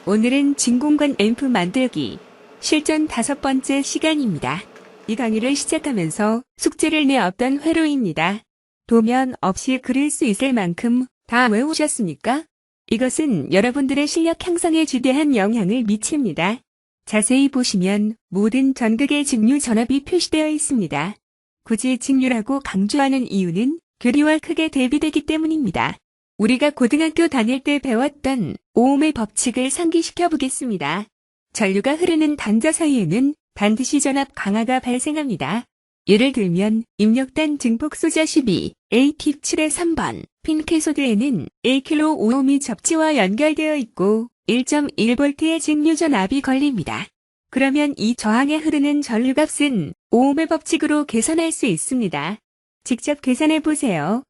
오늘은 진공관 앰프 만들기 실전 5번째 시간입니다. 이 강의를 시작하면서 숙제를 내었던 회로입니다. 도면 없이 그릴 수 있을 만큼 다 외우셨습니까? 이것은 여러분들의 실력 향상에 지대한 영향을 미칩니다. 자세히 보시면 모든 전극의 직류 전압이 표시되어 있습니다. 굳이 직류라고 강조하는 이유는 교류와 크게 대비되기 때문입니다. 우리가 고등학교 다닐 때 배웠던 오음의 법칙을 상기시켜 보겠습니다. 전류가 흐르는 단자 사이에는 반드시 전압 강화가 발생합니다. 예를 들면 입력단 증폭 소자 12, AT 7의 3번 핀 캐소드에는 1kΩ이 접지와 연결되어 있고 1.1V의 직류 전압이 걸립니다. 그러면 이 저항에 흐르는 전류값은 오음의 법칙으로 계산할 수 있습니다. 직접 계산해 보세요.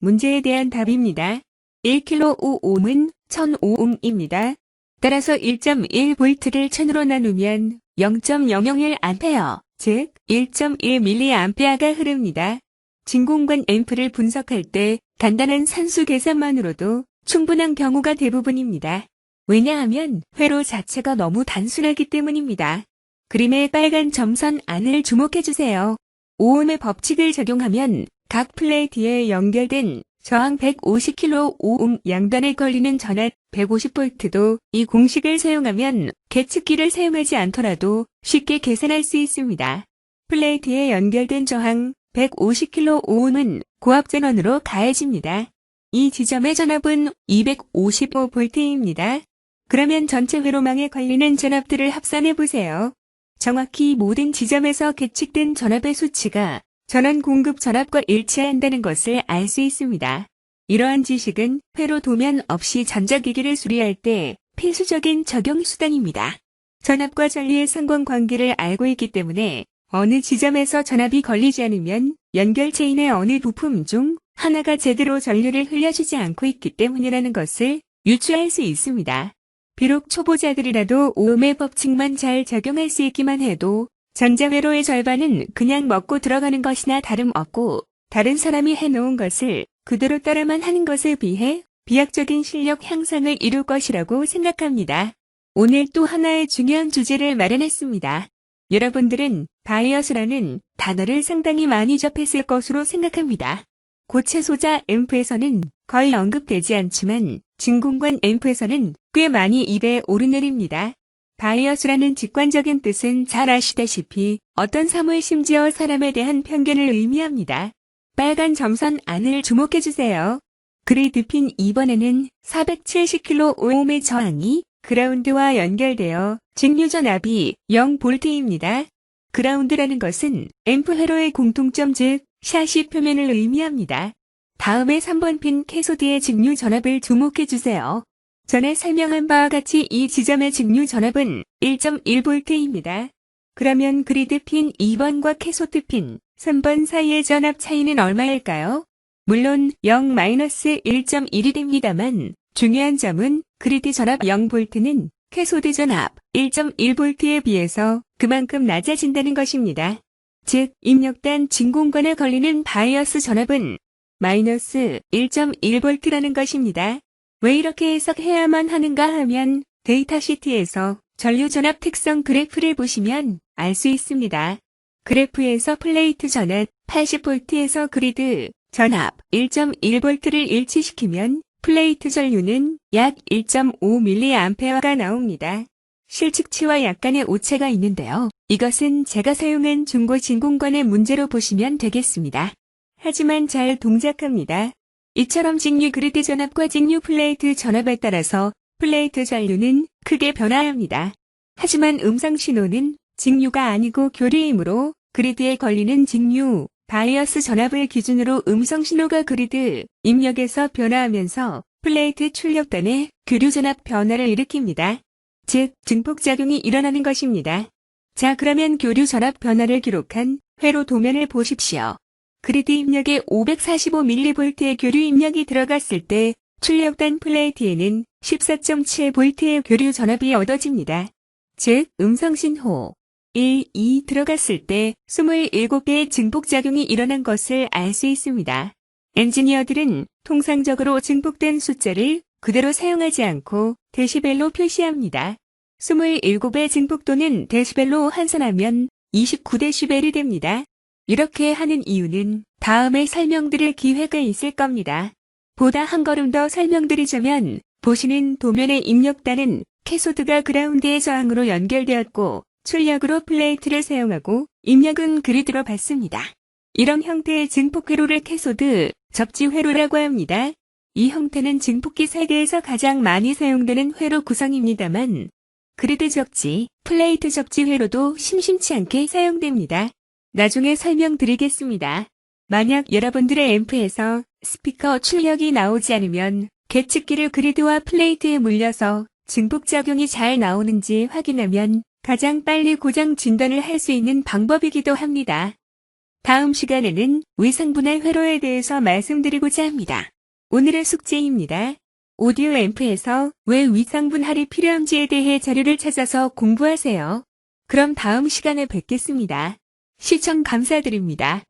문제에 대한 답입니다. 1kΩ은 1000오음입니다. 따라서 1.1V를 1000으로 나누면 0.001A, 즉 1.1mA가 흐릅니다. 진공관 앰프를 분석할 때 간단한 산수 계산만으로도 충분한 경우가 대부분입니다. 왜냐하면 회로 자체가 너무 단순하기 때문입니다. 그림의 빨간 점선 안을 주목해주세요. 오음의 법칙을 적용하면 각 플레이트에 연결된 저항 150kΩ 양단에 걸리는 전압 150V도 이 공식을 사용하면 계측기를 사용하지 않더라도 쉽게 계산할 수 있습니다. 플레이트에 연결된 저항 150kΩ은 고압 전원으로 가해집니다. 이 지점의 전압은 255V입니다. 그러면 전체 회로망에 걸리는 전압들을 합산해 보세요. 정확히 모든 지점에서 계측된 전압의 수치가 전원 공급 전압과 일치한다는 것을 알 수 있습니다. 이러한 지식은 회로 도면 없이 전자기기를 수리할 때 필수적인 적용 수단입니다. 전압과 전류의 상관관계를 알고 있기 때문에 어느 지점에서 전압이 걸리지 않으면 연결 체인의 어느 부품 중 하나가 제대로 전류를 흘려주지 않고 있기 때문이라는 것을 유추할 수 있습니다. 비록 초보자들이라도 오음의 법칙만 잘 적용할 수 있기만 해도 전자회로의 절반은 그냥 먹고 들어가는 것이나 다름없고 다른 사람이 해놓은 것을 그대로 따라만 하는 것에 비해 비약적인 실력 향상을 이룰 것이라고 생각합니다. 오늘 또 하나의 중요한 주제를 마련했습니다. 여러분들은 바이어스라는 단어를 상당히 많이 접했을 것으로 생각합니다. 고체 소자 앰프에서는 거의 언급되지 않지만 진공관 앰프에서는 꽤 많이 입에 오르내립니다. 바이어스라는 직관적인 뜻은 잘 아시다시피 어떤 사물 심지어 사람에 대한 편견을 의미합니다. 빨간 점선 안을 주목해주세요. 그리드 핀 2번에는 470kΩ의 저항이 그라운드와 연결되어 직류 전압이 0V입니다. 그라운드라는 것은 앰프 회로의 공통점 즉 샤시 표면을 의미합니다. 다음에 3번 핀 캐소드의 직류 전압을 주목해주세요. 전에 설명한 바와 같이 이 지점의 직류 전압은 1.1V입니다. 그러면 그리드 핀 2번과 캐소드 핀 3번 사이의 전압 차이는 얼마일까요? 물론 0-1.1이 됩니다만 중요한 점은 그리드 전압 0V는 캐소드 전압 1.1V에 비해서 그만큼 낮아진다는 것입니다. 즉 입력단 진공관에 걸리는 바이어스 전압은 마이너스 1.1V라는 것입니다. 왜 이렇게 해석해야만 하는가 하면 데이터 시트에서 전류 전압 특성 그래프를 보시면 알 수 있습니다. 그래프에서 플레이트 전압 80V에서 그리드 전압 1.1V를 일치시키면 플레이트 전류는 약 1.5mA가 나옵니다. 실측치와 약간의 오차가 있는데요. 이것은 제가 사용한 중고 진공관의 문제로 보시면 되겠습니다. 하지만 잘 동작합니다. 이처럼 직류 그리드 전압과 직류 플레이트 전압에 따라서 플레이트 전류는 크게 변화합니다. 하지만 음성 신호는 직류가 아니고 교류이므로 그리드에 걸리는 직류, 바이어스 전압을 기준으로 음성 신호가 그리드, 입력에서 변화하면서 플레이트 출력단에 교류 전압 변화를 일으킵니다. 즉, 증폭작용이 일어나는 것입니다. 자, 그러면 교류 전압 변화를 기록한 회로 도면을 보십시오. 그리드 입력에 545mV의 교류 입력이 들어갔을 때 출력단 플레이트에는 14.7V의 교류 전압이 얻어집니다. 즉, 음성신호 1, 2 들어갔을 때 27개의 증폭작용이 일어난 것을 알 수 있습니다. 엔지니어들은 통상적으로 증폭된 숫자를 그대로 사용하지 않고 데시벨로 표시합니다. 27의 증폭도는 데시벨로 환산하면 29데시벨이 됩니다. 이렇게 하는 이유는 다음에 설명드릴 기회가 있을 겁니다. 보다 한 걸음 더 설명드리자면 보시는 도면에 입력단은 캐소드가 그라운드의 저항으로 연결되었고 출력으로 플레이트를 사용하고 입력은 그리드로 받습니다. 이런 형태의 증폭 회로를 캐소드 접지 회로라고 합니다. 이 형태는 증폭기 세계에서 가장 많이 사용되는 회로 구성입니다만 그리드 접지, 플레이트 접지 회로도 심심치 않게 사용됩니다. 나중에 설명드리겠습니다. 만약 여러분들의 앰프에서 스피커 출력이 나오지 않으면 계측기를 그리드와 플레이트에 물려서 증폭작용이 잘 나오는지 확인하면 가장 빨리 고장 진단을 할 수 있는 방법이기도 합니다. 다음 시간에는 위상분할 회로에 대해서 말씀드리고자 합니다. 오늘의 숙제입니다. 오디오 앰프에서 왜 위상분할이 필요한지에 대해 자료를 찾아서 공부하세요. 그럼 다음 시간에 뵙겠습니다. 시청 감사드립니다.